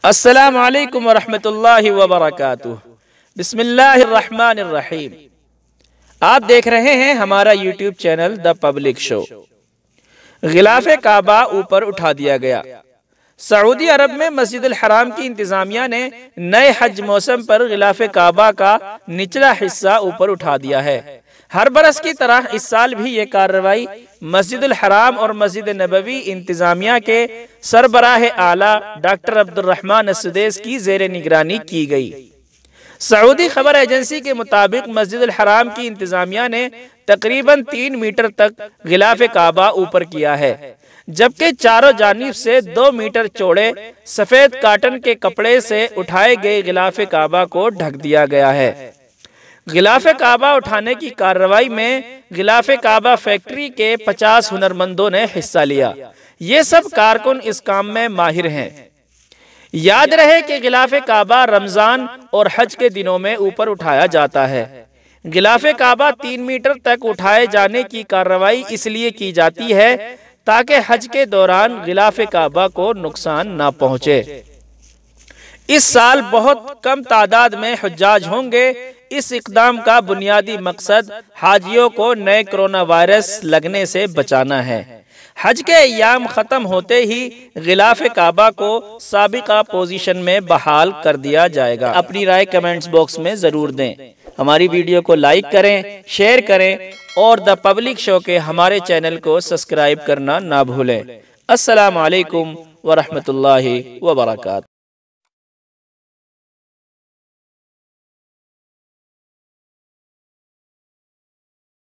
अस्सलामु अलैकुम वरहमतुल्लाहि वबरकातुह। बिस्मिल्लाहिर्रहमानिर्रहीम। आप देख रहे हैं हमारा YouTube channel the public show. गिलाफे काबा ऊपर उठा दिया गया। सऊदी अरब में मस्जिद अल हराम की इंतजामिया ने नए हज मौसम पर गिलाफे काबा का निचला हिस्सा ऊपर उठा दिया है। हर बरस की तरह इस साल भी ये कार्रवाई मस्जिद अल हराम और मस्जिद नबवी इंतजामिया के सरबराह आला डॉक्टर अब्दुर्रहमान अस्सुदैस की जेर निगरानी की गई। सऊदी खबर एजेंसी के मुताबिक मस्जिद अल हराम की इंतजामिया ने तकरीबन 3 मीटर तक गिलाफ काबा ऊपर किया है, जबकि चारों जानिब से 2 मीटर चौड़े सफेद काटन के कपड़े से उठाए गए गिलाफ काबा को ढक दिया गया है। गिलाफ काबा उठाने की कार्रवाई में गिलाफ काबा फैक्ट्री के 50 हुनरमंदों ने हिस्सा लिया। ये सब कारकुन इस काम में माहिर हैं। याद रहे कि गिलाफ काबा रमजान और हज के दिनों में ऊपर उठाया जाता है। गिलाफ काबा 3 मीटर तक उठाए जाने की कार्रवाई इसलिए की जाती है ताकि हज के दौरान गिलाफ काबा को नुकसान ना पहुंचे। इस साल बहुत कम तादाद में हुज्जाज होंगे। इस इक़दाम का बुनियादी मकसद हाजियों को नए कोरोना वायरस लगने से बचाना है। हज के अय्याम खत्म होते ही गिलाफ काबा को साबिका पोजीशन में बहाल कर दिया जाएगा। अपनी राय कमेंट्स बॉक्स में जरूर दें। हमारी वीडियो को लाइक करें, शेयर करें और द पब्लिक शो के हमारे चैनल को सब्सक्राइब करना ना भूलें। अस्सलामु अलैकुम वरहमतुल्लाहि वबरकातुहू।